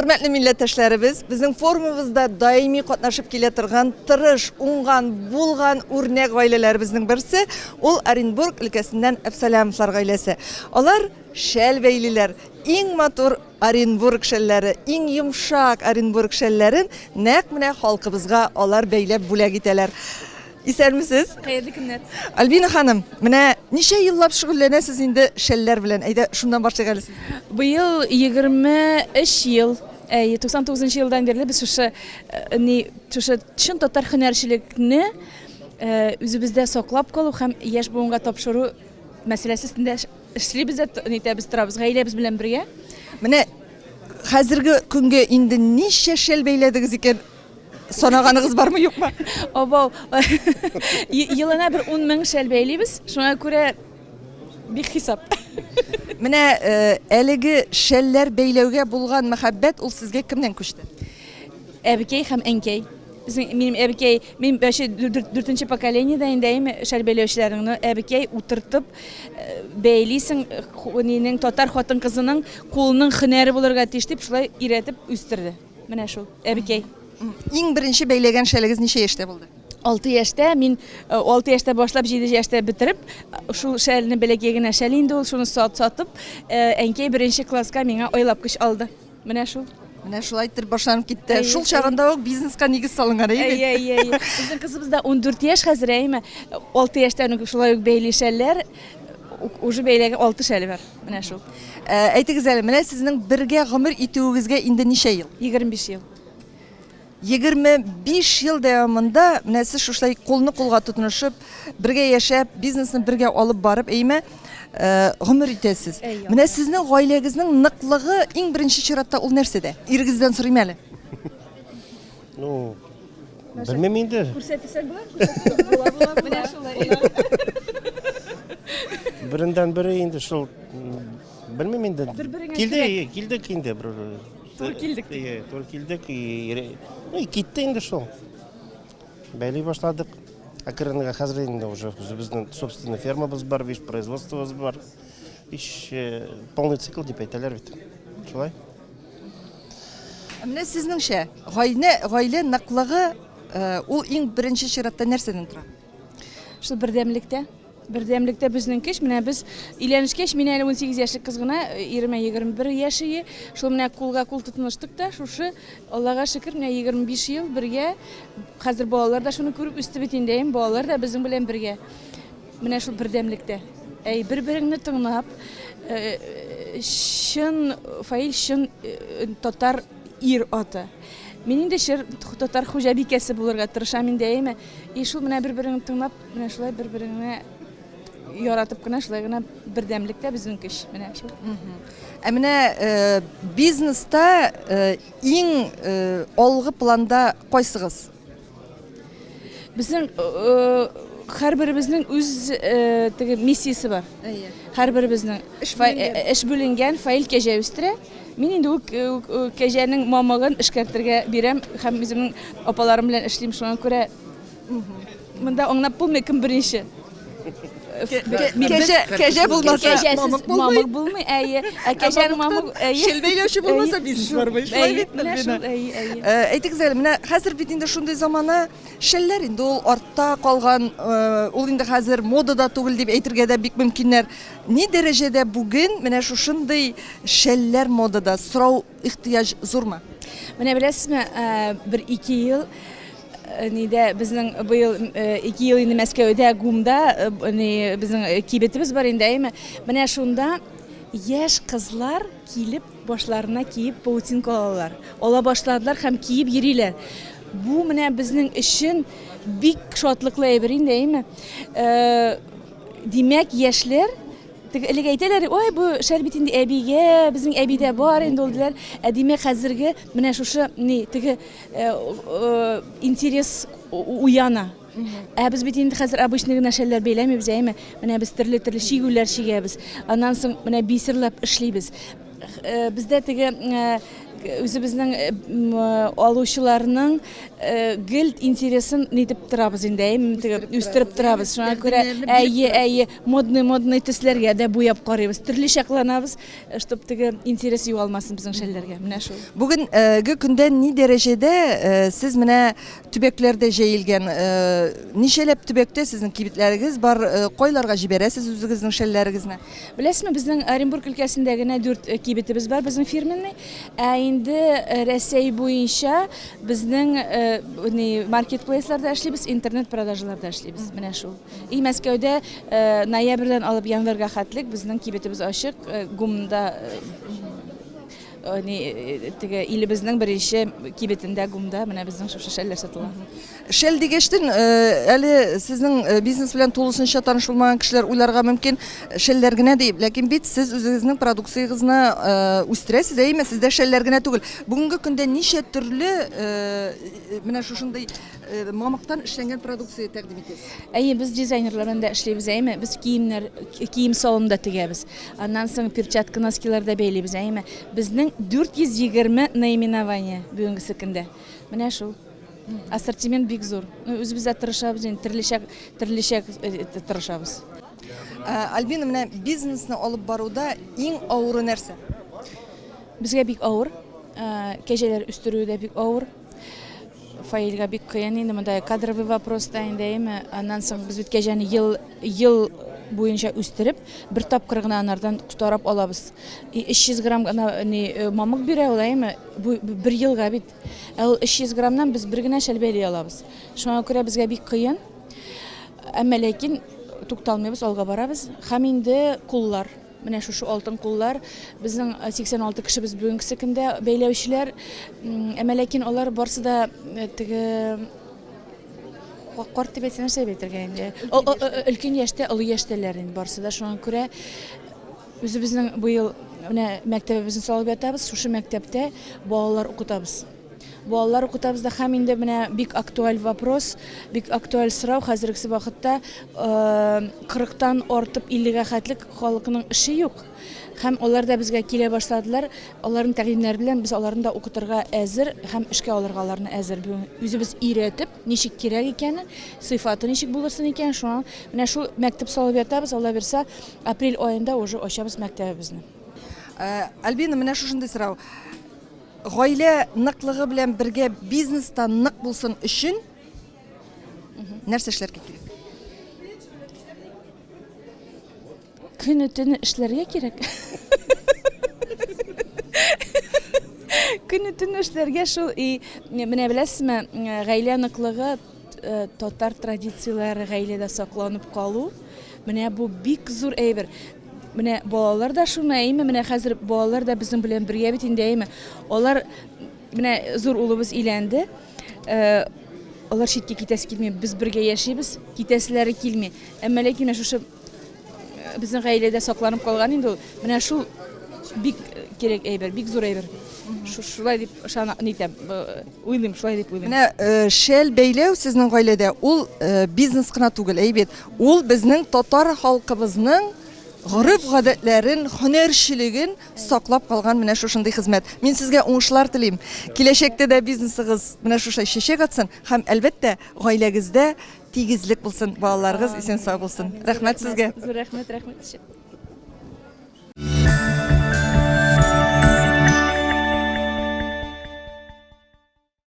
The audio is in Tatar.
Hürmetli milletteşlerimiz, bizim forumumuzda daimi katnaşıp kile turgan, tırış, ungan, bulgan, örnek ailelerimizin birisi, ol Orenburg ülkesinden Absalamовlar ailesi. Onlar şel beyliler, en motor Orenburg şelleri, en yumuşak Orenburg şellerin nek mine halkımızga onlar beylep bule giteler. İser misiniz? Hayırlı günler. Albina Hanım, mine nice yıllap şugullanasiz indi şeller bilen? Ayda şundan başlayalım. Bu yıl 23 yıl, 99 yıldan beri biz şu çın tatar hünerçilikni üzümüzde saklap kalıp hem yaş boyunca tapşırı meselesinde işleyip biz tarafız, gailemiz bilen birge. Mine hazırgi günge indi nice şel beylediğiniz iken sanağınız var mı yok mu? Aba, yılına bir 10.000 şel beyliyiz. Şuna göre bir hesap. Mine eligi şeller beylevge bulgan muhabbet ol sizge kimden kuştu? Ebikey hem enkey. Benim ebikey, benim 4. pokoleniyedeyim şel beylevçilerini ebikey oturtup beyliysin ninin tatar hatın kızının kolunun hıneri bulurga teştip şulay iretip üstürdü. Mine şu ebikey. En birinci beylegen şeligiz nice yaşta buldu? 6 yaşta, men 6 yaşta başlap 7 yaşta bitirip şu şelini belekegine şelinde ol, şunu satıp enkey 1. klaska mena oylap kış aldı. Mene şu. Mene şulaytır başlanıp gitti. Şul çağında o bizneska nigiz salıngar iyi. Bizim kızımız da 14 yaş hazır eymi. 6 yaşta şulay beyli şeller. Ucu beylege 6 şeli var. Mene şu. Aytı güzel, mene sizin birge gımır ituğuzge indi nice yıl? 25 yıl. 25 yıl devamında siz şuşlay kolunu kolga tutunuşup birge yaşayıp biznesini birge alıp barıp eyme gımır itesiz. Mene sizin ailegizning nıklığı en birinci çıratta ol nersede? İrgizden sorayım eli. No, bilmem indi. Kursetirsen bular? Mene şulay. Birinden biri indi şul. Bilmem indi. Kildik indi. Torkildik. Torkildik. Gitti indi şul. Beyli başladık. Akırınıga hazır indi уже. Bizden собственный фермабыз бар, виш производствобыз бар. Виш полный цикл деп айталар бит. Шулай. Mene sizin gaile nıklığı ol en birinci çıratta nereden tura? Şu Birdemlikte bizning kiş, mine biz ilenişkeş, mine 18 yaşlı kızgına 20-21 yaşı, şu mine kulga kul tutmuştuk da, şu Allah'a şükür mine 25 yıl birge, hazır bağlar da şunu görüp üstü bitindeyim, bağlar da bizim bilen birge, mine şu birdemlikte. Birbirini tınlap, şın fail şın tatar ir atı. Menin de şer tatar hujabikesi bulurga tırışam deyim. Şu mine birbirini tınlap, mine şulay birbirine yaratıp kına şulayına birdemlikte bizim kış. Emine biznesta en olgu planda koysığız? Bizim her birimizin öz missiyası var. Her birimizin iş bölüngen fail keje üstüre. Men indi o kejenin mamagın işkertirge birem. Hem bizim opalarım bilen işleyim şuna göre. Bunda oңnap bulmay kim birinci. Keje bulmasa mamık bulmay. Kejenin mamık. Şelbeylevşi bulmasa biznes var mı? Aytı güzel, mine hazır bitinde şunday zamana şeller indi ol artta kalgan, ol indi hazır modada tugul dep aytırga da bik mümkinler. Ne derecede bugün mine şu şunday şeller modada sırav ihtiyaç zor mu? Mine bilesizmi, 1-2 yıl Nide bizim bu yıl 2 yıl indi Moskva'da Gum'da bizim kibetimiz var indeyim. Mene şunda yaş kızlar kilip başlarına kiyip pautinka alırlar. Ola başladılar hem kiyip yeriler. Bu mene bizim için bik şatlıklı eberin değil mi? Demek yaşlar Eli aytırlar, oy bu şerbetinde ebiga, bizim ebide var indi oldular. Demek hazırgi mene şu ne tigi interes uyana. Biz bitinde hazır abışnıgı naşeller beylemiyoruz ayma. Mene biz türlü şigüller şigemiz. Ondan sonra mene bisirlap işleybiz. Bizde tigi үзебезнең алучыларның гел интересын нитеп торабыз инде, үстереп торабыз. Шуңа күрә әйе модный төсләргә дә буяп карыйбыз. Төрле шакланабыз, чтоб теге интерес югалмасын безнең шәлләргә. Менә шул. Бүгенге көндә ни дәрәҗәдә сез менә төбәкләрдә җәелгән, ничәләп төбәктә сезнең кибетләрегез бар, кайларга җибәрәсез үзегезнең шәлләрегезне? Білесізме, біздің Оренбург өлкәсендә генә 4 кибетебез бар, біздің фирменный. Инде Рәсәй буенча безнең маркетплейсларда эшлибез, интернет продажаларда эшлибез. Менә шул. И Мәскәүдә ноябрьдән алып январьга хәтлек безнең кибетебез ачык, гумда теге илебезнең беренче кибетендә гумда менә безнең шушы шәлләр сатыла. Шәл дигәчтен, әле сезнең бизнес белән тулысынча таныш булмаган кешеләр уйларга мөмкин, шәлләр генә дип, ләкин бит сез үзегезнең продукциягызны үстерәсез, әйме, сездә шәлләр генә түгел. Бүгенге көндә ничә төрле менә шушындый мамыктан эшләнгән продукция тәкъдим итәсез? Әйе, без дизайнерлар белән дә эшлибез, әйме, без кием салонында тегәбез. Аннан соң перчатка, носкиларда бәйлибез, әйме. Безнең 420 наименование бүгенге көндә. Менә шул. Ассортимент бик зур. Үзебез дә тырышабыз, төрлечә тырышабыз. Альбина, менә бизнесны алып баруда иң авыры нәрсә? Безгә бик авыр. Кәҗәләр үстерү дә бик авыр. Фаилга бик кыен инде, монда кадровый вопрос та инде, әйме. Аннан соң без бит кәҗәне ел буенча үстереп, бер тапкыр гына анардан кутарып алабыз. 300 грамм гына мамык бирә ул, әйме, бер елга бит. Ул 300 граммнан без бер генә шәл бәйли алабыз. Шуңа күрә безгә бик кыен. Әмма ләкин тукталмыйбыз, алга барабыз. Һәм инде куллар, менә шушы алтын куллар, безнең 86 кешебез бүгенге көндә бәйләүчеләр, әмма ләкин алар барсы да теге Карт дип әйтсәң нәрсә әйтергә инде. Өлкән яшьтә, олы яшьтәләр инде барсы да. Шуңа күрә үзебезнең быел менә мәктәбебезне салып ятабыз. Шушы мәктәптә балалар укытабыз. Балалар укытабыз да, һәм инде менә бик актуаль вопрос, бик актуаль сорау хәзерге вакытта 40-тан артып 50-га хәтлек халыкның эше юк. Һәм алар да безгә килә башладылар. Аларның тәкъдимнәре белән без аларны да укытырга әзер һәм эшкә алырга аларны әзер. Үзебез өйрәтеп, ничек кирәк икәнен, сыйфаты ничек булырсын икән, шуңа менә шул мәктәп салып ятабыз. Алла берсә, апрель аенда уже ачабыз мәктәбебезне. Альбина, менә шушындый сорау. Гаилә ныклыгы белән бергә бизнеста нык булсын өчен нәрсә эшләргә кирәк? Күн-төн эшләргә кирәк. Күн-төн эшләргә шул. Менә беләсезме, гаилә ныклыгы, татар традицияләре гаиләдә сакланып калу, менә бу бик зур әйбер. Менә балалар да шуны әйме, менә хәзер балалар да безнең белән бергә бит инде, әйме. Алар менә зур улыбыз өйләнде. Алар читкә китәсе килми, без бергә яшибез, китәселәре килми. Әмма ләкин шушы безнең гаиләдә сакланып калган инде ул. Менә шул бик кирәк әйбер, бик зур әйбер. Шулай дип нитәм, уйлыйм, шулай дип уйлыйм. Менә шәл бәйләү сезнең гаиләдә ул бизнес кына түгел, әйбет. Ул безнең татар халкыбызның гореф-гадәтләрен, һөнәрчелеген саклап калган менә шушындый хезмәт. Мин сезгә уңышлар телим. Киләчәктә дә бизнесыгыз менә шушы чәчәк атсын һәм әлбәттә гаиләгездә тигезлек булсын, балаларыгыз исән сау булсын. Рәхмәт сезгә. Зур рәхмәт.